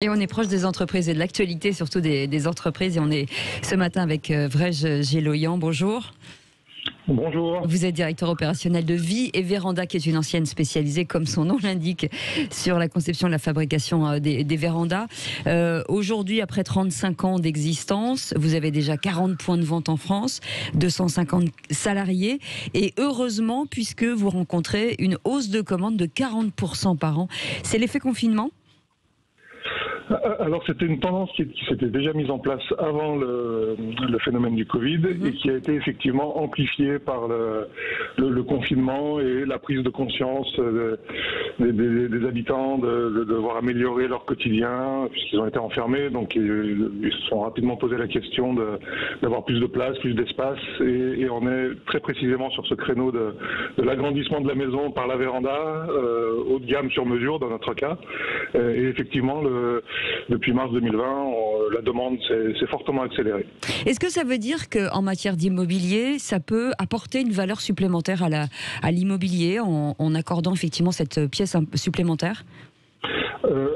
Et on est proche des entreprises et de l'actualité, surtout des entreprises. Et on est ce matin avec Vrej Geloyan. Bonjour. Bonjour. Vous êtes directeur opérationnel de Vie et Véranda, qui est une ancienne spécialisée, comme son nom l'indique, sur la conception et la fabrication des vérandas. Aujourd'hui, après 35 ans d'existence, vous avez déjà 40 points de vente en France, 250 salariés. Et heureusement, puisque vous rencontrez une hausse de commandes de 40% par an. C'est l'effet confinement ? Alors c'était une tendance qui s'était déjà mise en place avant le phénomène du Covid et qui a été effectivement amplifiée par le confinement et la prise de conscience des habitants de devoir améliorer leur quotidien puisqu'ils ont été enfermés. Donc ils se sont rapidement posé la question d'avoir plus de place, plus d'espace et on est très précisément sur ce créneau de l'agrandissement de la maison par la véranda, haut de gamme sur mesure dans notre cas. Et effectivement, depuis mars 2020, la demande s'est fortement accélérée. Est-ce que ça veut dire qu'en matière d'immobilier, ça peut apporter une valeur supplémentaire à l'immobilier en accordant effectivement cette pièce supplémentaire ?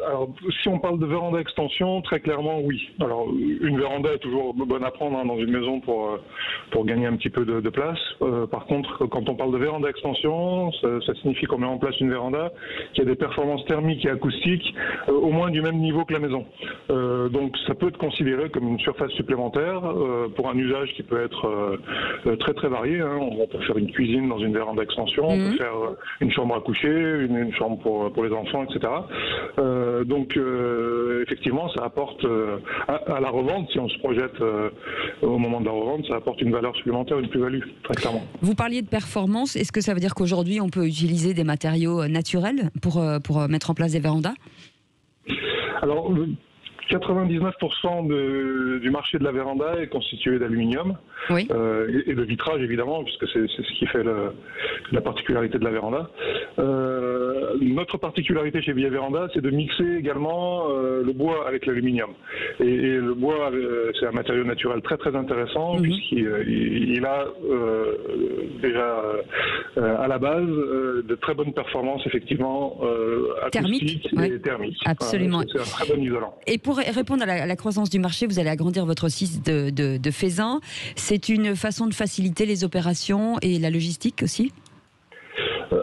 Alors, si on parle de véranda extension, très clairement, oui. Alors, une véranda est toujours bonne à prendre dans une maison pour gagner un petit peu de place. Par contre, quand on parle de véranda extension, ça signifie qu'on met en place une véranda qui a des performances thermiques et acoustiques au moins du même niveau que la maison. Donc, ça peut être considéré comme une surface supplémentaire pour un usage qui peut être très très varié. On peut faire une cuisine dans une véranda extension, on peut faire une chambre à coucher, une chambre pour les enfants, etc. Donc effectivement ça apporte à la revente, si on se projette au moment de la revente, ça apporte une valeur supplémentaire, une plus-value, très clairement. Vous parliez de performance, est-ce que ça veut dire qu'aujourd'hui on peut utiliser des matériaux naturels pour mettre en place des vérandas ? Alors 99% du marché de la véranda est constitué d'aluminium et de vitrage évidemment, puisque c'est ce qui fait la particularité de la véranda. Notre particularité chez Vie et Véranda, c'est de mixer également le bois avec l'aluminium. Et le bois, c'est un matériau naturel très très intéressant, puisqu'il a déjà à la base de très bonnes performances effectivement acoustiques et thermiques. Absolument. C'est un très bon isolant. Et pour répondre à la croissance du marché, vous allez agrandir votre site de Faisan. C'est une façon de faciliter les opérations et la logistique aussi ?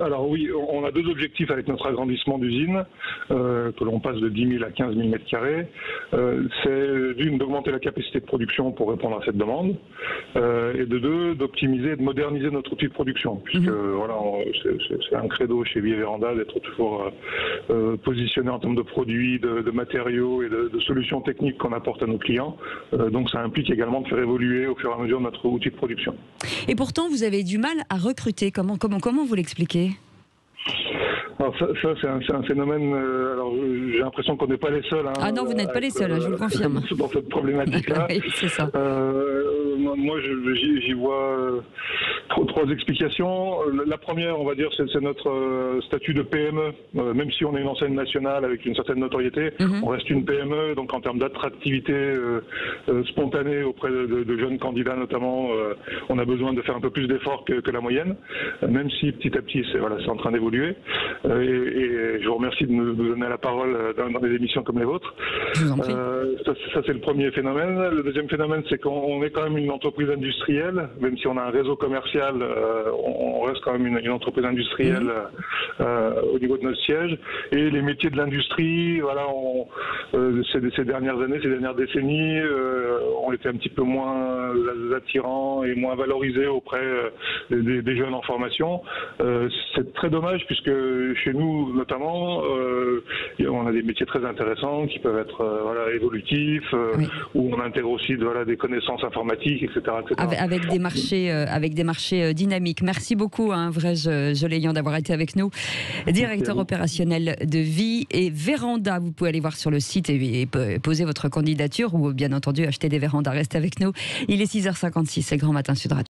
Alors oui, on a deux objectifs avec notre agrandissement d'usine, que l'on passe de 10 000 à 15 000 mètres carrés. C'est d'une, d'augmenter la capacité de production pour répondre à cette demande, et de deux, d'optimiser et de moderniser notre outil de production, puisque voilà, c'est un credo chez Vie et Véranda d'être toujours positionné en termes de produits, de matériaux et de solutions techniques qu'on apporte à nos clients. Donc ça implique également de faire évoluer au fur et à mesure notre outil de production. Et pourtant, vous avez du mal à recruter. Comment vous l'expliquez ? Alors ça c'est un phénomène. Alors j'ai l'impression qu'on n'est pas les seuls. Ah non, vous n'êtes pas les seuls, je vous le confirme. Dans cette problématique-là. Oui, c'est ça. Moi, j'y vois trois explications. La première, on va dire, c'est notre statut de PME. Même si on est une enseigne nationale avec une certaine notoriété, on reste une PME. Donc en termes d'attractivité spontanée auprès de jeunes candidats notamment, on a besoin de faire un peu plus d'efforts que la moyenne. Même si petit à petit, c'est en train d'évoluer. Et je vous remercie de nous donner la parole dans des émissions comme les vôtres. Je vous en prie. Ça c'est le premier phénomène. Le deuxième phénomène, c'est qu'on est quand même une entreprise industrielle, même si on a un réseau commercial, on reste quand même une entreprise industrielle au niveau de notre siège. Et les métiers de l'industrie, voilà, ces dernières années, ces dernières décennies, ont été un petit peu moins attirants et moins valorisés auprès des jeunes en formation. C'est très dommage puisque chez nous, notamment, on a des métiers très intéressants qui peuvent être évolutifs, où on intègre aussi des connaissances informatiques, etc. Avec des marchés dynamiques. Merci beaucoup, Vrej Geloyan, d'avoir été avec nous. Directeur opérationnel de Vie et Véranda. Vous pouvez aller voir sur le site et poser votre candidature ou bien entendu acheter des vérandas. Restez avec nous. Il est 6h56, c'est le Grand Matin Sud Radio.